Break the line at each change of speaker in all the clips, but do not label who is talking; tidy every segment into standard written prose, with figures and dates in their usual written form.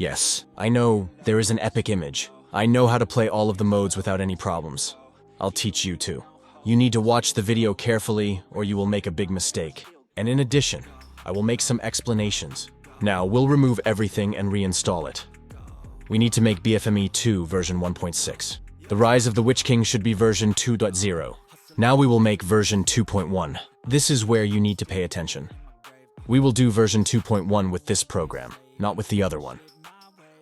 Yes, I know there is an epic image. I know how to play all of the modes without any problems. I'll teach you too. You need to watch the video carefully or you will make a big mistake. And in addition, I will make some explanations. Now, we'll remove everything and reinstall it. We need to make BFME2 version 1.6. The Rise of the Witch King should be version 2.0. Now we will make version 2.1. This is where you need to pay attention. We will do version 2.1 with this program, not with the other one.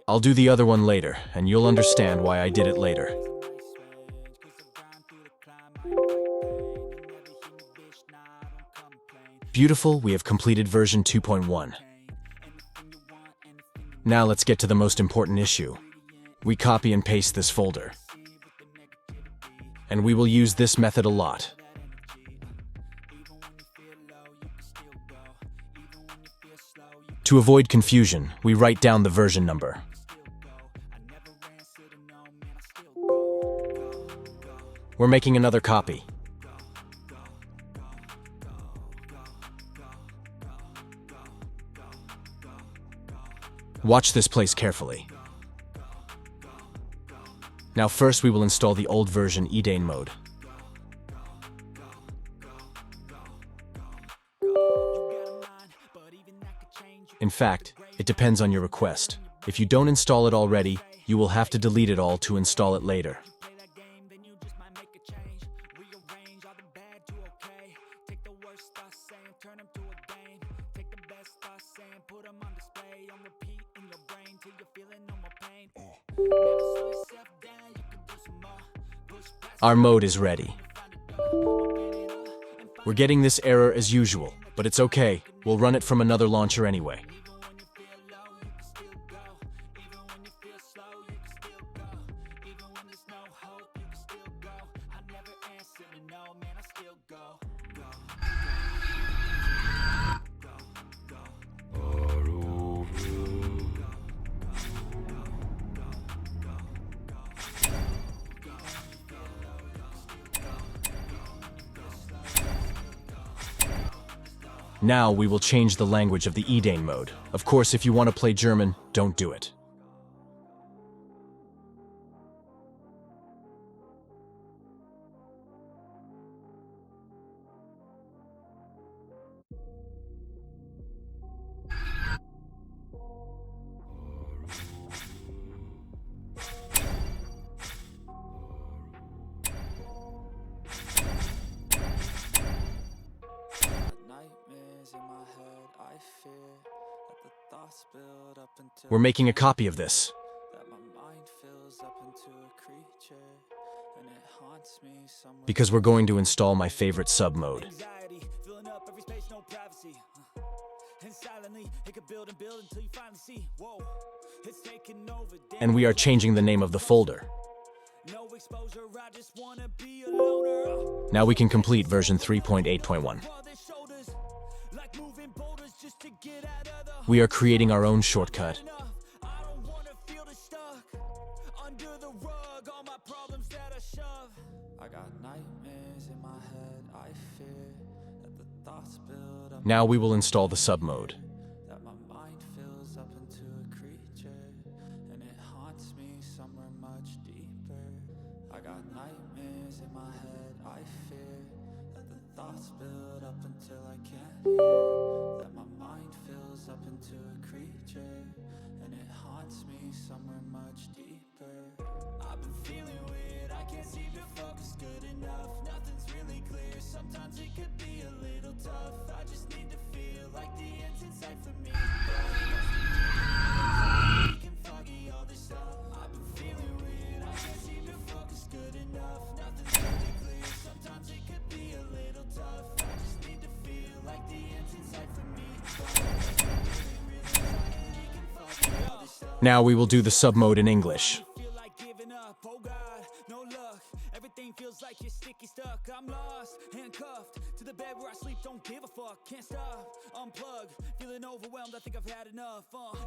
I'll do the other one later, and you'll understand why I did it later. Beautiful, we have completed version 2.1. Now let's get to the most important issue. We copy and paste this folder. And we will use this method a lot. To avoid confusion, we write down the version number. We're making another copy. Watch this place carefully. Now first we will install the old version Edain Mod. In fact, it depends on your request. If you don't install it already, you will have to delete it all to install it later. Our mode is ready. We're getting this error as usual, but it's okay. We'll run it from another launcher anyway. Now we will change the language of the Edain mode. Of course, if you want to play German, don't do it. We're making a copy of this. Because we're going to install my favorite sub mode. And we are changing the name of the folder. Now we can complete version 3.8.1. We are creating our own shortcut. Now we will install the sub mode. Now we will do the sub mode in English. Everything feels like you're sticky stuck. I'm lost, handcuffed to the bed where I sleep. Don't give a fuck, can't stop. Unplug, feeling overwhelmed. I think I've had enough.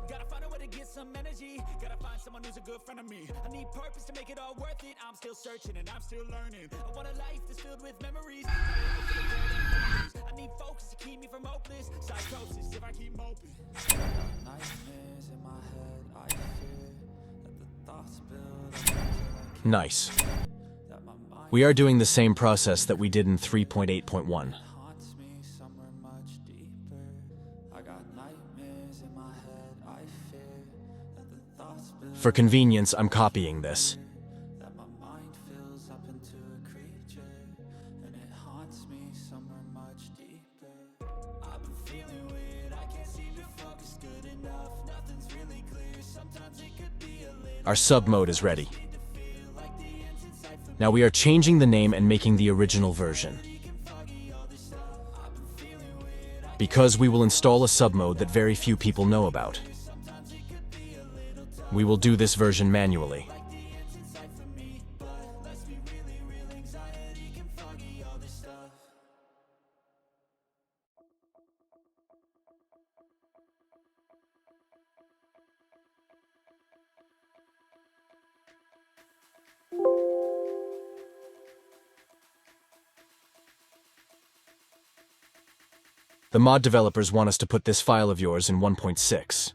Gotta find a way to get some energy. Gotta find someone who's a good friend of me. I need purpose to make it all worth it. I'm still searching and I'm still learning. I want a life that's filled with memories. I need focus to keep me from hopeless psychosis if I keep moping. Nightmares in my head. Nice. We are doing the same process that we did in 3.8.1. For convenience, I'm copying this. Our sub mode is ready. Now we are changing the name and making the original version. Because we will install a sub mode that very few people know about. We will do this version manually. The mod developers want us to put this file of yours in 1.6.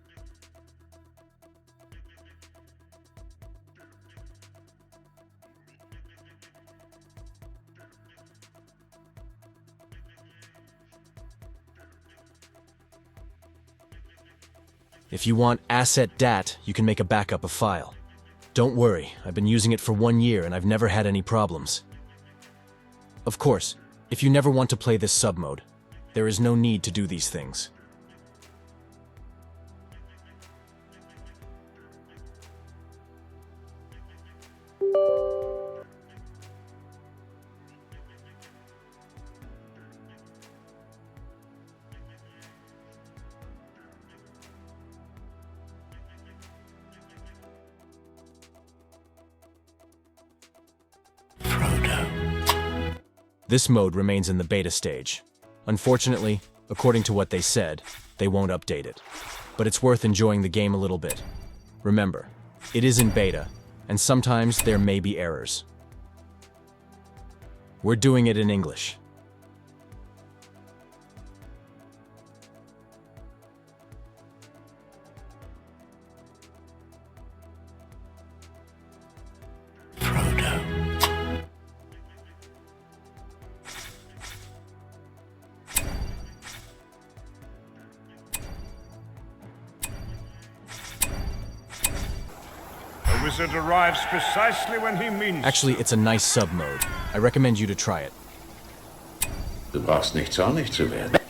If you want asset dat, you can make a backup of file. Don't worry, I've been using it for 1 year and I've never had any problems. Of course, if you never want to play this sub mode, there is no need to do these things. This mode remains in the beta stage. Unfortunately, according to what they said, they won't update it. But it's worth enjoying the game a little bit. Remember, it is in beta, and sometimes there may be errors. We're doing it in English.
The wizard arrives precisely when he means.
Actually, it's a nice sub mode. I recommend you to try it.
Du brauchst nicht zornig zu werden.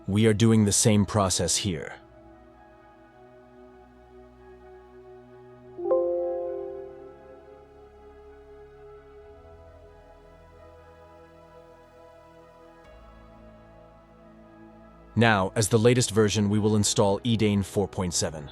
We are doing the same process here. Now, as the latest version, we will install Edain 4.7.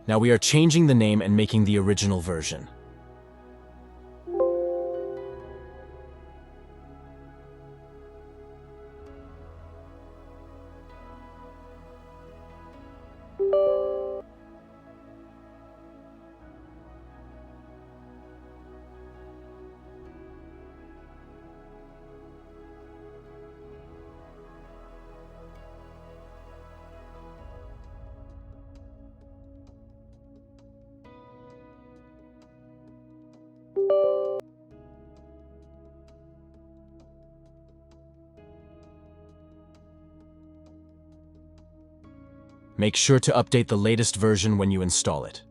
Now we are changing the name and making the original version. Make sure to update the latest version when you install it.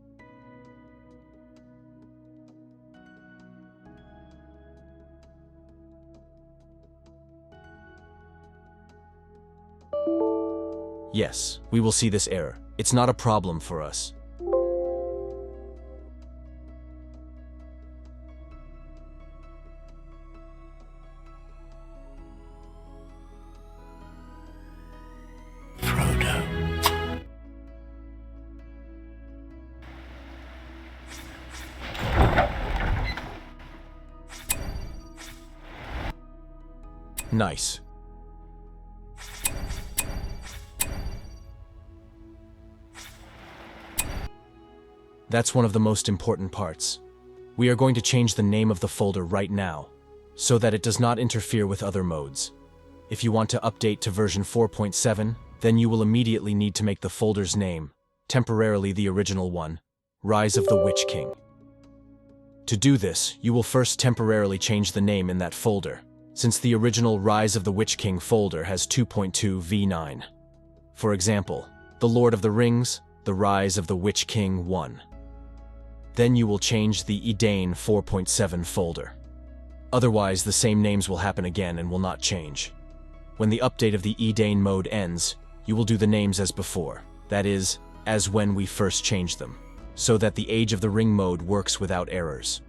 Yes, we will see this error. It's not a problem for us. Nice. That's one of the most important parts. We are going to change the name of the folder right now, so that it does not interfere with other modes. If you want to update to version 4.7, then you will immediately need to make the folder's name, temporarily the original one, Rise of the Witch King. To do this, you will first temporarily change the name in that folder, since the original Rise of the Witch King folder has 2.2 v9. For example, The Lord of the Rings, The Rise of the Witch King 1. Then you will change the Edain 4.7 folder. Otherwise, the same names will happen again and will not change. When the update of the Edain Mod ends, you will do the names as before, that is, as when we first changed them, so that the Age of the Ring mode works without errors.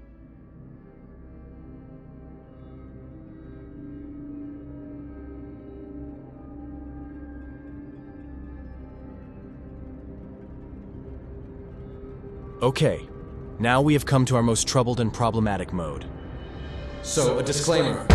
Okay, now we have come to our most troubled and problematic mode.
So, a disclaimer.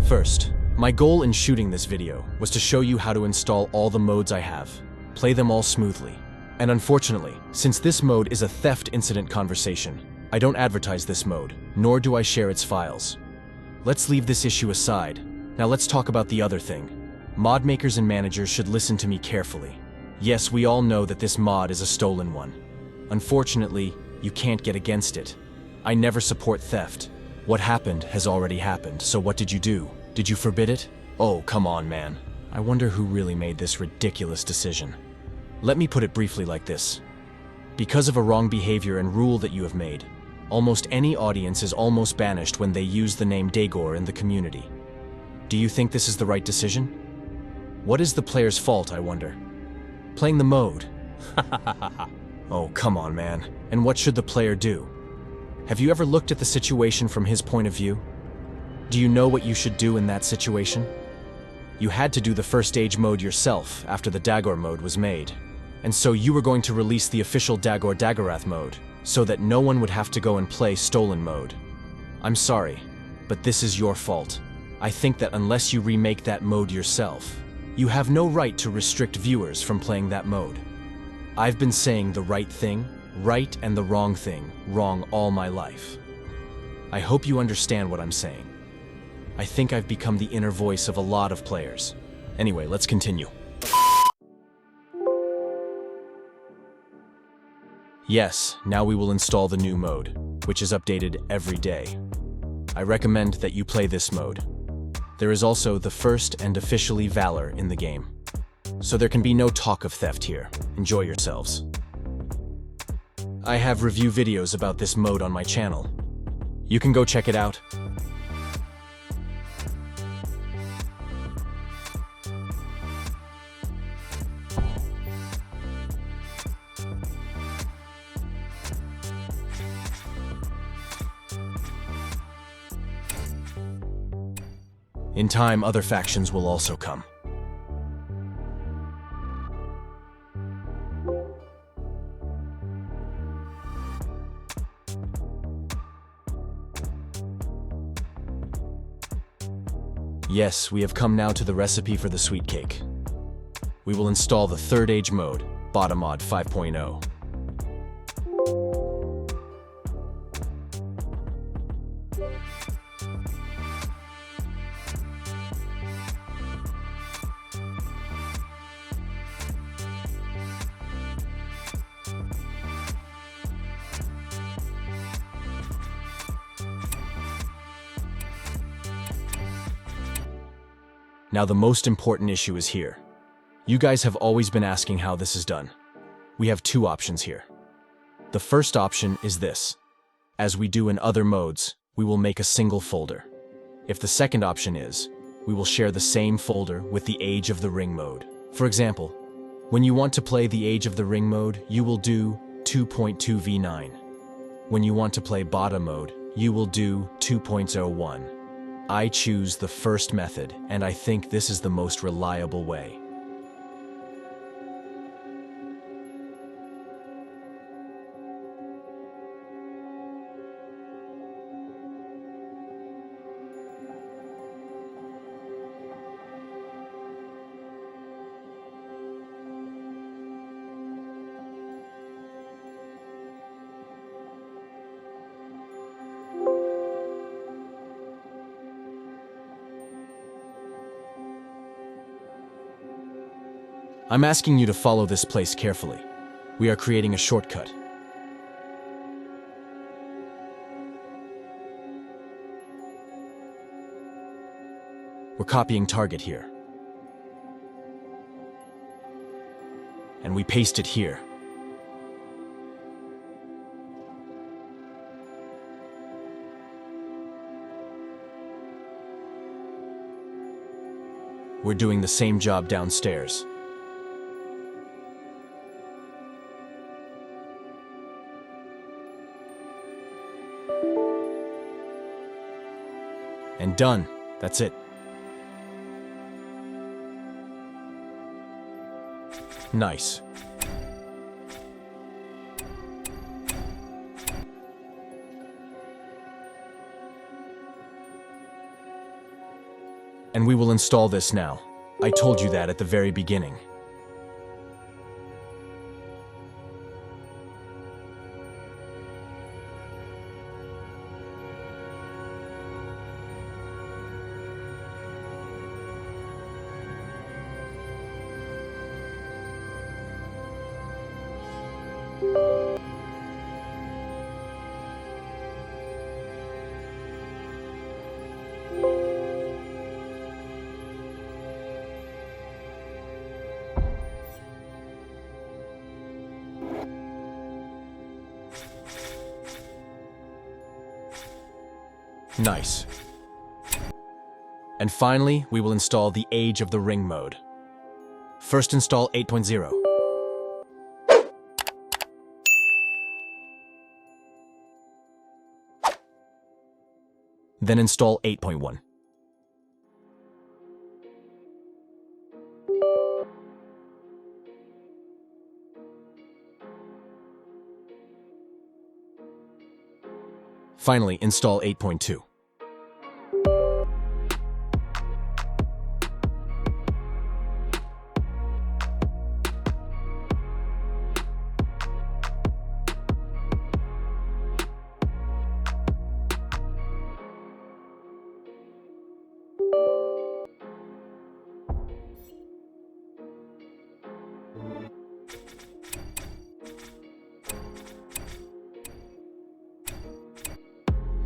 First, my goal in shooting this video was to show you how to install all the modes I have, play them all smoothly. And unfortunately, since this mode is a theft incident conversation, I don't advertise this mode, nor do I share its files. Let's leave this issue aside. Now let's talk about the other thing. Mod makers and managers should listen to me carefully. Yes, we all know that this mod is a stolen one. Unfortunately, you can't get against it. I never support theft. What happened has already happened, so what did you do? Did you forbid it? Oh, come on, man. I wonder who really made this ridiculous decision. Let me put it briefly like this. Because of a wrong behavior and rule that you have made, almost any audience is almost banished when they use the name Dagor in the community. Do you think this is the right decision? What is the player's fault, I wonder? Playing the mode. Oh, come on, man. And what should the player do? Have you ever looked at the situation from his point of view? Do you know what you should do in that situation? You had to do the first age mode yourself after the Dagor mode was made. And so you were going to release the official Dagor Dagorath mode, so that no one would have to go and play stolen mode. I'm sorry, but this is your fault. I think that unless you remake that mode yourself, you have no right to restrict viewers from playing that mode. I've been saying the right thing, right, and the wrong thing, wrong all my life. I hope you understand what I'm saying. I think I've become the inner voice of a lot of players. Anyway, let's continue. Yes, now we will install the new mode, which is updated every day. I recommend that you play this mode. There is also the first and officially Valor in the game. So there can be no talk of theft here. Enjoy yourselves. I have review videos about this mode on my channel. You can go check it out. In time, other factions will also come. Yes, we have come now to the recipe for the sweet cake. We will install the third age mode, Botta Mod 5.0. Now the most important issue is here. You guys have always been asking how this is done. We have two options here. The first option is this. As we do in other modes, we will make a single folder. If the second option is, we will share the same folder with the Age of the Ring mode. For example, when you want to play the Age of the Ring mode, you will do 2.2 v9. When you want to play Botta mode, you will do 2.01. I choose the first method, and I think this is the most reliable way. I'm asking you to follow this place carefully. We are creating a shortcut. We're copying target here. And we paste it here. We're doing the same job downstairs. And done. That's it. Nice. And we will install this now. I told you that at the very beginning. Nice. And finally, we will install the Age of the Ring mode. First install 8.0. Then install 8.1. Finally, install 8.2.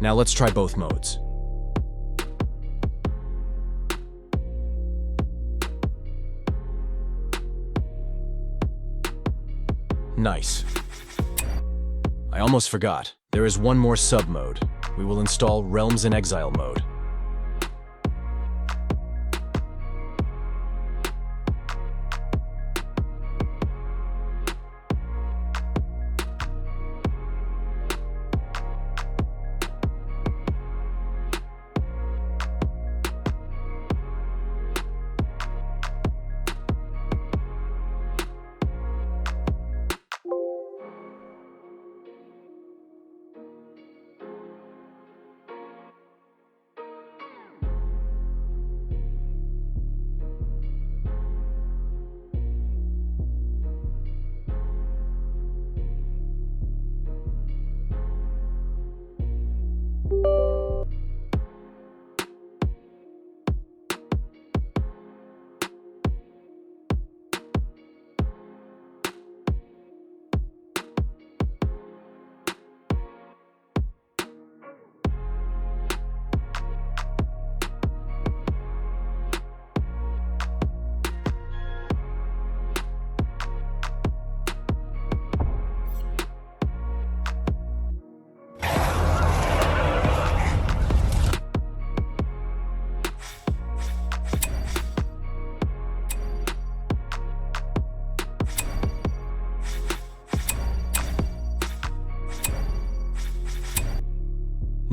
Now let's try both modes. Nice. I almost forgot. There is one more sub-mode. We will install Realms in Exile mode.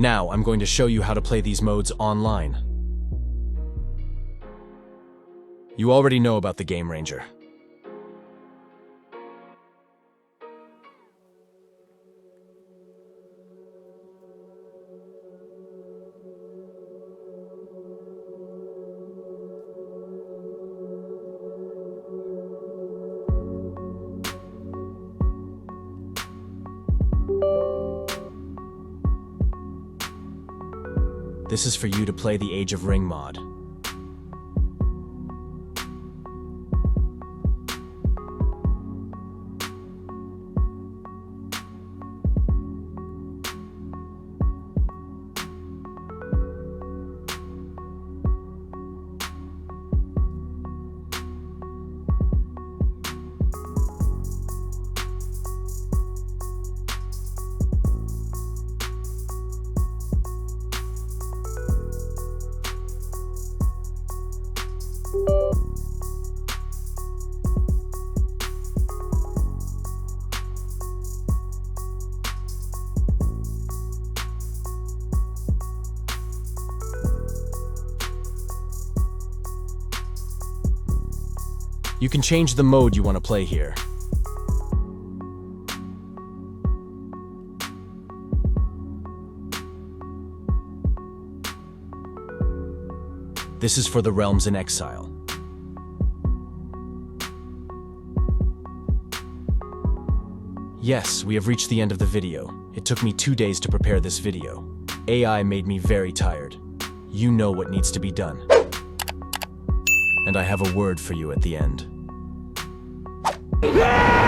Now, I'm going to show you how to play these modes online. You already know about the Game Ranger. This is for you to play the Age of Ring mod. You can change the mode you want to play here. This is for the realms in exile. Yes, we have reached the end of the video. It took me 2 days to prepare this video. AI made me very tired. You know what needs to be done. And I have a word for you at the end.